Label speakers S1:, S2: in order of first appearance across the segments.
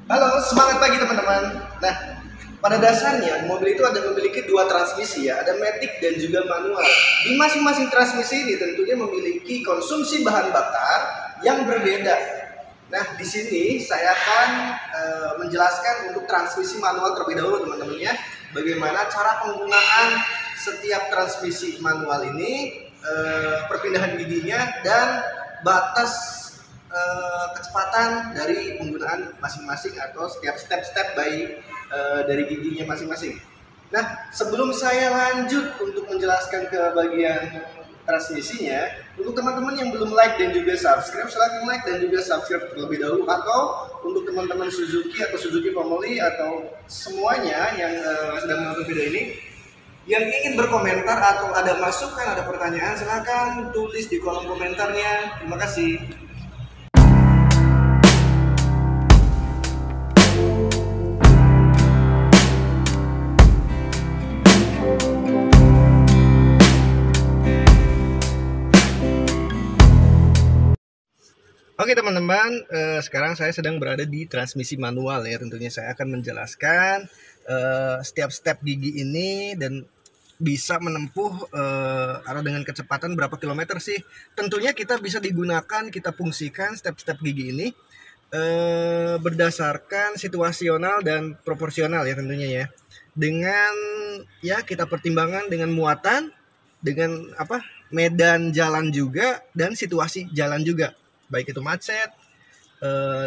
S1: Halo, semangat pagi teman-teman. Nah, pada dasarnya mobil itu ada memiliki dua transmisi ya, ada matic dan juga manual. Di masing-masing transmisi ini tentunya memiliki konsumsi bahan bakar yang berbeda. Nah, di sini saya akan menjelaskan untuk transmisi manual terlebih dahulu teman-teman ya. Bagaimana cara penggunaan setiap transmisi manual ini, perpindahan giginya dan batas kecepatan dari penggunaan masing-masing atau setiap step-step dari giginya masing-masing. Nah, sebelum saya lanjut untuk menjelaskan ke bagian transmisinya, untuk teman-teman yang belum like dan juga subscribe, silahkan like dan juga subscribe terlebih dahulu. Atau untuk teman-teman Suzuki atau Suzuki Family atau semuanya yang sedang menonton video ini, yang ingin berkomentar atau ada masukan, ada pertanyaan, silahkan tulis di kolom komentarnya. Terima kasih. Oke teman-teman, sekarang saya sedang berada di transmisi manual ya. Tentunya saya akan menjelaskan setiap step gigi ini dan bisa menempuh arah dengan kecepatan berapa kilometer sih. Tentunya kita bisa digunakan, kita fungsikan step-step gigi ini berdasarkan situasional dan proporsional ya tentunya ya. Dengan ya kita pertimbangkan dengan muatan, dengan medan jalan juga dan situasi jalan juga. Baik itu macet,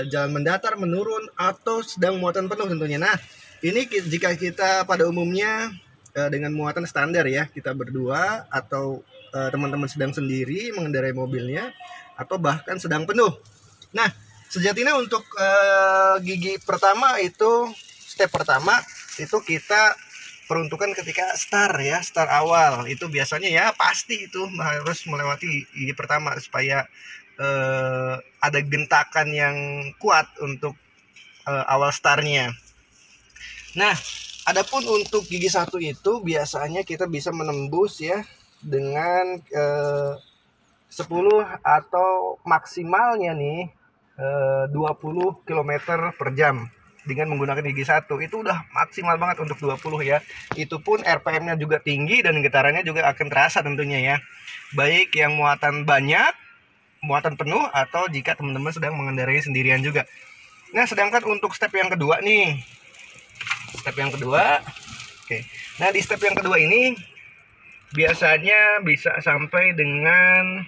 S1: jalan mendatar, menurun, atau sedang muatan penuh tentunya. Nah, ini jika kita pada umumnya dengan muatan standar ya, kita berdua atau teman-teman sedang sendiri mengendarai mobilnya, atau bahkan sedang penuh. Nah, sejatinya untuk gigi pertama itu, step pertama itu kita peruntukan ketika start ya, start awal. Itu biasanya ya pasti itu harus melewati gigi pertama supaya ada gentakan yang kuat untuk awal startnya. Nah, adapun untuk gigi satu itu biasanya kita bisa menembus ya dengan 10 atau maksimalnya nih 20 km per jam dengan menggunakan gigi satu. Itu udah maksimal banget untuk 20 ya. Itu pun RPM-nya juga tinggi dan getarannya juga akan terasa tentunya ya. Baik yang muatan banyak, muatan penuh, atau jika teman-teman sedang mengendarai sendirian juga. Nah, sedangkan untuk step yang kedua nih, oke. Nah, di step yang kedua ini biasanya bisa sampai dengan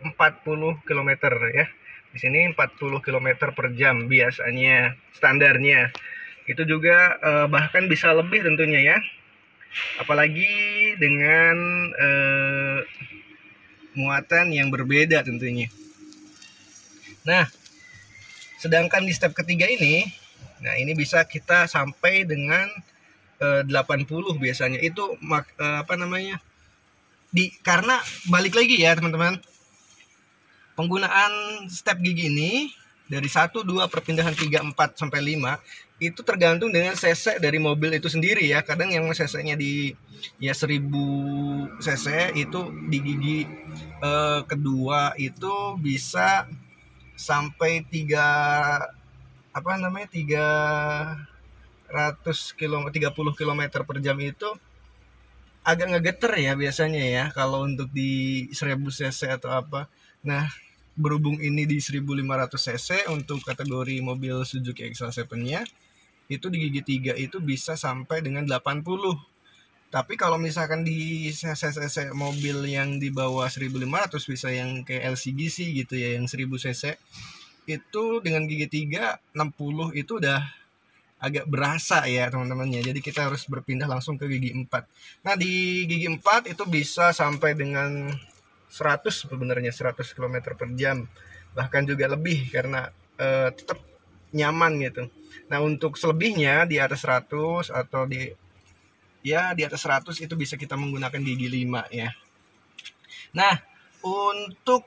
S1: 40 km ya. Di sini 40 km per jam biasanya standarnya. Itu juga bahkan bisa lebih tentunya ya. Apalagi dengan muatan yang berbeda tentunya. Nah, sedangkan di step ketiga ini, nah ini bisa kita sampai dengan 80 biasanya. Itu karena balik lagi ya teman-teman. Penggunaan step gigi ini dari 1, 2, perpindahan 3, 4 sampai 5 itu tergantung dengan cc dari mobil itu sendiri ya. Kadang yang cc-nya di ya 1000 cc itu di gigi kedua itu bisa sampai 30 km per jam. Itu agak ngegeter ya biasanya ya kalau untuk di 1000 cc atau apa. Nah, berhubung ini di 1500 cc untuk kategori mobil Suzuki Extra 7-nya, itu di gigi 3 itu bisa sampai dengan 80. Tapi kalau misalkan di cc mobil yang di bawah 1500, bisa yang kayak LCGC gitu ya, yang 1000 cc, itu dengan gigi 3 60 itu udah agak berasa ya teman-temannya. Jadi kita harus berpindah langsung ke gigi 4. Nah, di gigi 4 itu bisa sampai dengan 100 sebenarnya, 100 km per jam, bahkan juga lebih karena tetap nyaman gitu. Nah, untuk selebihnya di atas 100 atau di atas 100 itu bisa kita menggunakan gigi 5 ya. Nah, untuk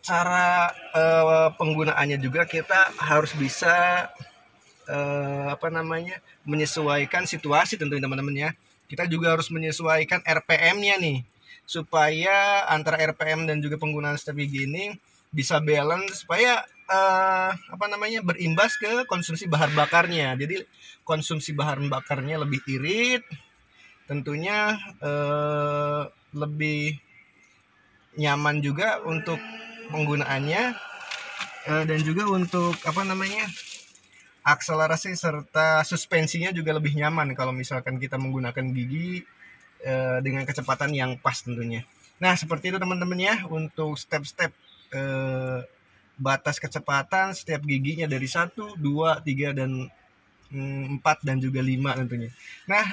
S1: cara penggunaannya juga kita harus bisa menyesuaikan situasi tentunya teman-teman ya. Kita juga harus menyesuaikan RPM-nya nih, supaya antara RPM dan juga penggunaan step gigi ini bisa balance supaya berimbas ke konsumsi bahan bakarnya. Jadi konsumsi bahan bakarnya lebih irit, tentunya lebih nyaman juga untuk penggunaannya, dan juga untuk akselerasi serta suspensinya juga lebih nyaman kalau misalkan kita menggunakan gigi dengan kecepatan yang pas tentunya. Nah, seperti itu teman-teman ya untuk step-step batas kecepatan setiap giginya dari 1, 2, 3, dan 4 dan juga 5 tentunya. Nah,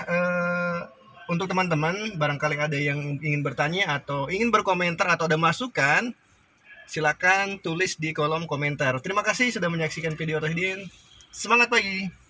S1: untuk teman-teman barangkali ada yang ingin bertanya atau ingin berkomentar atau ada masukan, silakan tulis di kolom komentar. Terima kasih sudah menyaksikan video Rohidin. Semangat pagi.